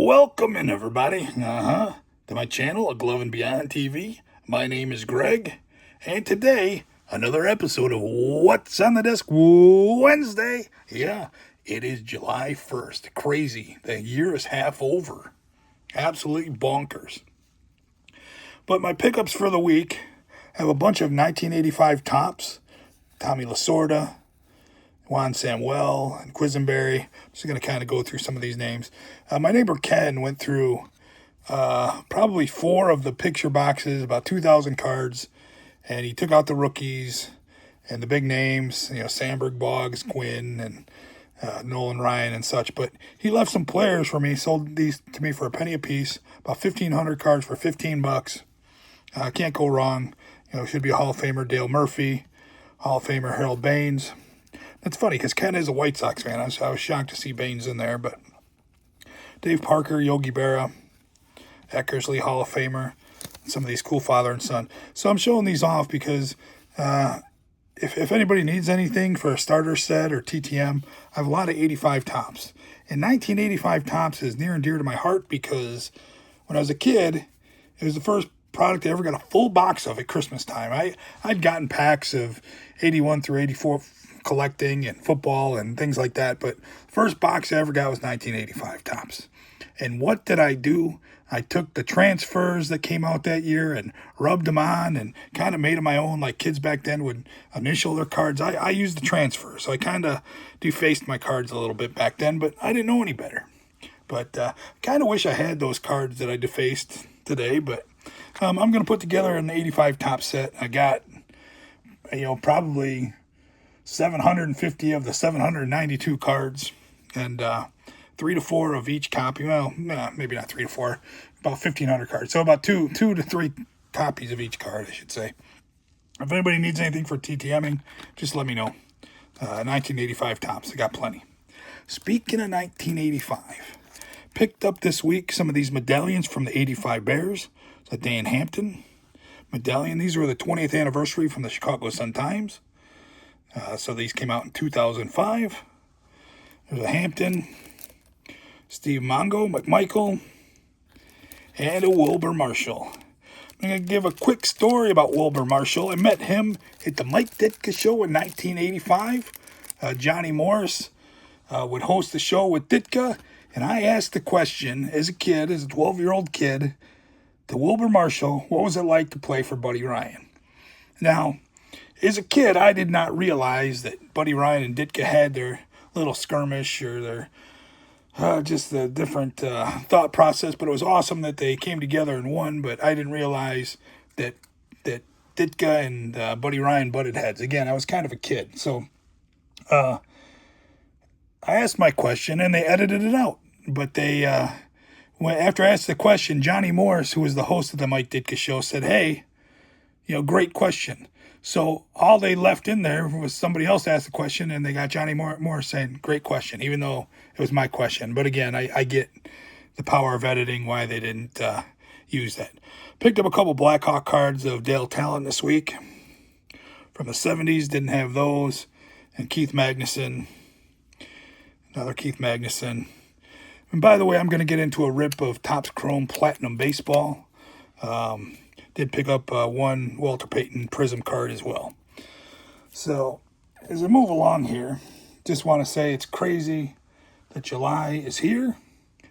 Welcome in, everybody, to my channel, A Glove and Beyond TV. My name is Greg, and today, another episode of What's on the Desk Wednesday. Yeah, it is July 1st. Crazy. The year is half over. Absolutely bonkers. But my pickups for the week have a bunch of 1985 tops. Tommy Lasorda, Juan Samuel, and Quisenberry. I'm just going to kind of go through some of these names. My neighbor Ken went through probably 4 of the picture boxes, about 2,000 cards, and he took out the rookies and the big names, Sandberg, Boggs, Quinn, and Nolan Ryan and such. But he left some players for me, sold these to me for a penny a piece, about 1,500 cards for $15. Can't go wrong. Should be a Hall of Famer, Dale Murphy, Hall of Famer, Harold Baines. That's funny because Ken is a White Sox fan. I was shocked to see Baines in there, but Dave Parker, Yogi Berra, Eckersley, Hall of Famer, some of these cool father and son. So I'm showing these off because if anybody needs anything for a starter set or TTM, I have a lot of 85 tops. And 1985 tops is near and dear to my heart because when I was a kid, it was the first product I ever got a full box of at Christmas time. I'd gotten packs of 81 through 84 collecting and football and things like that, but first box I ever got was 1985 tops. And what did I do? I took the transfers that came out that year and rubbed them on and kind of made them my own, like kids back then would initial their cards. I used the transfer, so I kind of defaced my cards a little bit back then, but I didn't know any better. But kind of wish I had those cards that I defaced today, but I'm going to put together an 85 top set. I got, probably 750 of the 792 cards, and 3 to 4 of each copy. Well, maybe not 3 to 4, about 1,500 cards. So about 2 to 3 copies of each card, I should say. If anybody needs anything for TTMing, just let me know. 1985 tops, I got plenty. Speaking of 1985, picked up this week some of these medallions from the 85 Bears. It's a Dan Hampton medallion. These were the 20th anniversary from the Chicago Sun-Times. So these came out in 2005. There's a Hampton, Steve Mongo, McMichael, and a Wilbur Marshall. I'm going to give a quick story about Wilbur Marshall. I met him at the Mike Ditka show in 1985. Johnny Morris would host the show with Ditka, and I asked the question as a 12-year-old kid, to Wilbur Marshall, what was it like to play for Buddy Ryan? Now, as a kid, I did not realize that Buddy Ryan and Ditka had their little skirmish or their just the different thought process, but it was awesome that they came together and won, but I didn't realize that Ditka and Buddy Ryan butted heads. Again, I was kind of a kid, so I asked my question, and they edited it out, but they... after I asked the question, Johnny Morris, who was the host of the Mike Ditka show, said, hey, great question. So all they left in there was somebody else asked the question, and they got Johnny Morris saying, great question, even though it was my question. But again, I get the power of editing, why they didn't use that. Picked up a couple Blackhawk cards of Dale Talent this week. From the 70s, didn't have those. And Keith Magnuson, another Keith Magnuson. And by the way, I'm going to get into a rip of Topps Chrome Platinum Baseball. Did pick up one Walter Payton Prism card as well. So, as I move along here, just want to say it's crazy that July is here,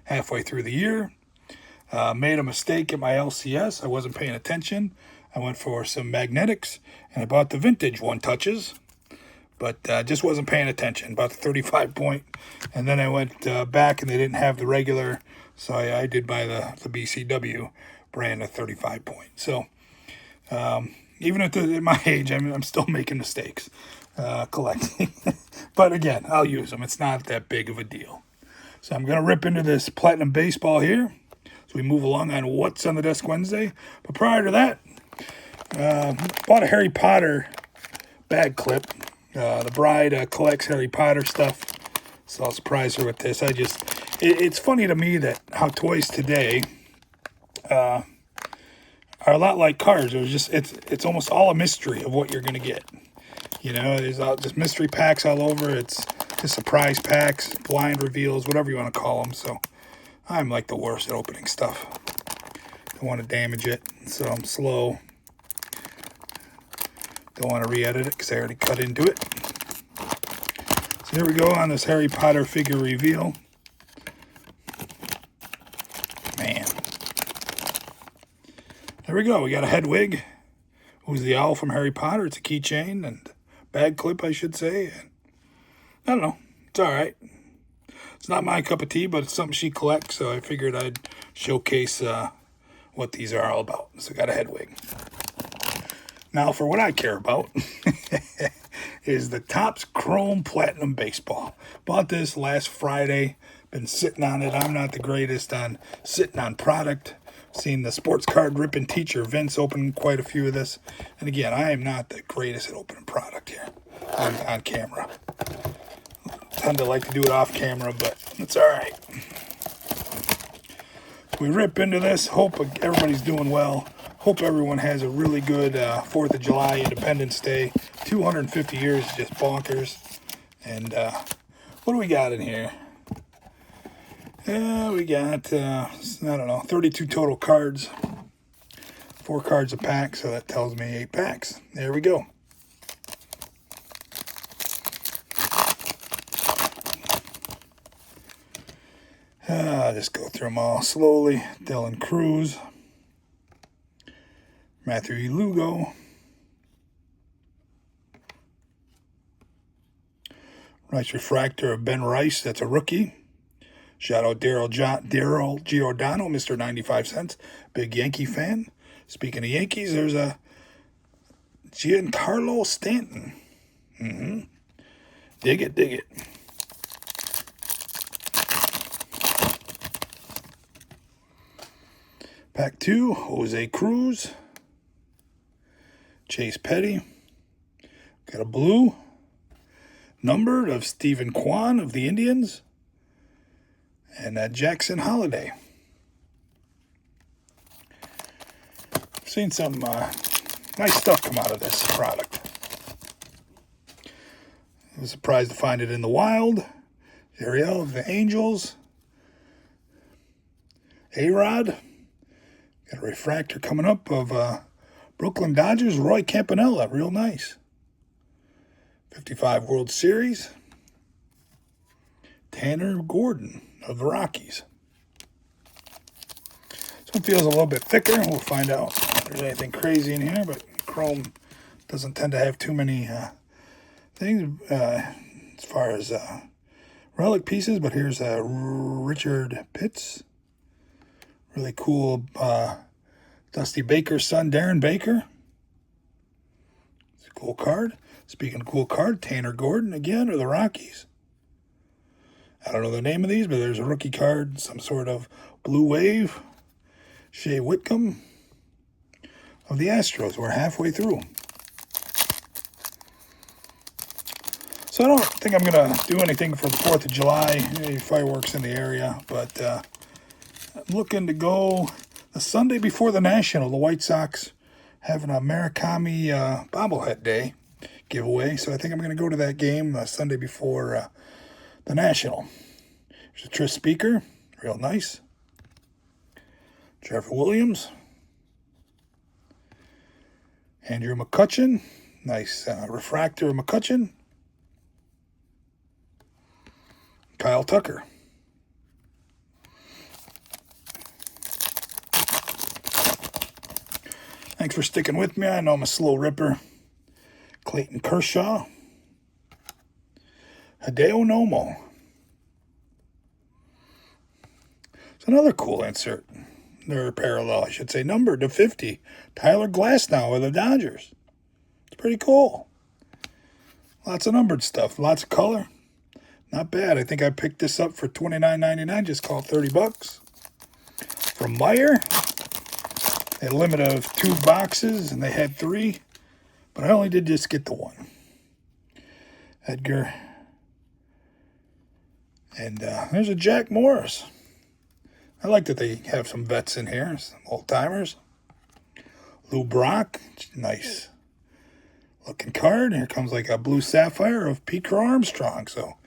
halfway through the year. Made a mistake at my LCS. I wasn't paying attention. I went for some magnetics, and I bought the vintage one touches. But just wasn't paying attention, about the 35 point. And then I went back and they didn't have the regular, so I did buy the BCW brand of 35 point. So even at my age, I'm still making mistakes collecting. But again, I'll use them. It's not that big of a deal. So I'm going to rip into this Platinum Baseball here. So we move along on What's on the Desk Wednesday. But prior to that, bought a Harry Potter bag clip. The bride collects Harry Potter stuff, so I'll surprise her with this. It's funny to me that how toys today are a lot like cars. It's almost all a mystery of what you're going to get. There's just mystery packs all over. It's just surprise packs, blind reveals, whatever you want to call them. So I'm like the worst at opening stuff. Don't want to damage it, so I'm slow. Don't want to re-edit it because I already cut into it. So here we go on this Harry Potter figure reveal. Man. There we go. We got a Hedwig, who's the owl from Harry Potter. It's a keychain and bag clip, I should say. And I don't know. It's all right. It's not my cup of tea, but it's something she collects, so I figured I'd showcase what these are all about. So I got a Hedwig. Now, for what I care about is the Topps Chrome Platinum Baseball. Bought this last Friday. Been sitting on it. I'm not the greatest on sitting on product. Seen the sports card ripping teacher Vince open quite a few of this. And again, I am not the greatest at opening product here on camera. Tend to like to do it off camera, but it's all right. We rip into this. Hope everybody's doing well. Hope everyone has a really good 4th of July, Independence Day. 250 years is just bonkers. And what do we got in here? We got, I don't know, 32 total cards. 4 cards a pack, so that tells me 8 packs. There we go. I'll just go through them all slowly. Dylan Cruz. Matthew E. Lugo. Rice Refractor of Ben Rice. That's a rookie. Shout out Daryl Giordano, Mr. 95 Cents. Big Yankee fan. Speaking of Yankees, there's a Giancarlo Stanton. Dig it, dig it. Pack 2, Jose Cruz. Chase Petty. Got a blue. Numbered of Stephen Kwan of the Indians. And Jackson Holiday. I've seen some nice stuff come out of this product. I was surprised to find it in the wild. Ariel of the Angels. A-Rod. Got a refractor coming up of Brooklyn Dodgers, Roy Campanella. Real nice. 55 World Series. Tanner Gordon of the Rockies. This one feels a little bit thicker. We'll find out if there's anything crazy in here, but Chrome doesn't tend to have too many things as far as relic pieces, but here's Richard Pitts. Really cool Dusty Baker's son, Darren Baker. It's a cool card. Speaking of cool card, Tanner Gordon again, or the Rockies. I don't know the name of these, but there's a rookie card, some sort of blue wave. Shea Whitcomb of the Astros. We're halfway through. So I don't think I'm going to do anything for the 4th of July. Maybe fireworks in the area, but I'm looking to go the Sunday before the National. The White Sox having a Murakami bobblehead day giveaway, so I think I'm going to go to that game Sunday before the National. There's a Tris Speaker, real nice. Trevor Williams. Andrew McCutchen, nice refractor of McCutchen. Kyle Tucker. Thanks for sticking with me. I know I'm a slow ripper. Clayton Kershaw. Hideo Nomo. It's another cool insert. They're parallel, I should say. Numbered to 50. Tyler Glasnow of the Dodgers. It's pretty cool. Lots of numbered stuff. Lots of color. Not bad. I think I picked this up for $29.99. Just called $30. From Meyer. A limit of 2 boxes, and they had 3. But I only did just get the 1. Edgar. And there's a Jack Morris. I like that they have some vets in here, some old-timers. Lou Brock, nice looking card. Here comes like a blue sapphire of Pete Crow Armstrong. So,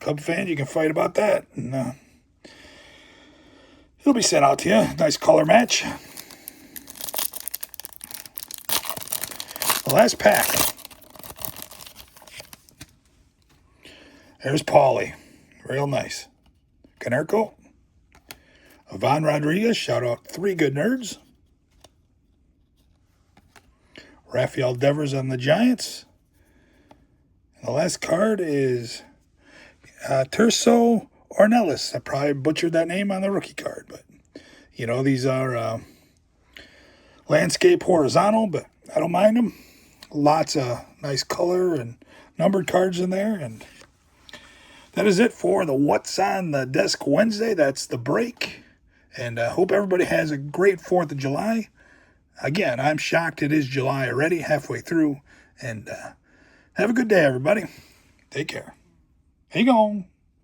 Cub fans, you can fight about that. And It'll be sent out to you. Nice color match. The last pack. There's Paulie. Real nice. Canerco. Ivan Rodriguez. Shout out 3 good nerds. Rafael Devers on the Giants. And the last card is Terso Ornelas. I probably butchered that name on the rookie card, but you know, these are landscape horizontal, but I don't mind them. Lots of nice color and numbered cards in there. And that is it for the What's on the Desk Wednesday. That's the break. And I hope everybody has a great 4th of July. Again, I'm shocked it is July already, halfway through. And have a good day, everybody. Take care. Hang on.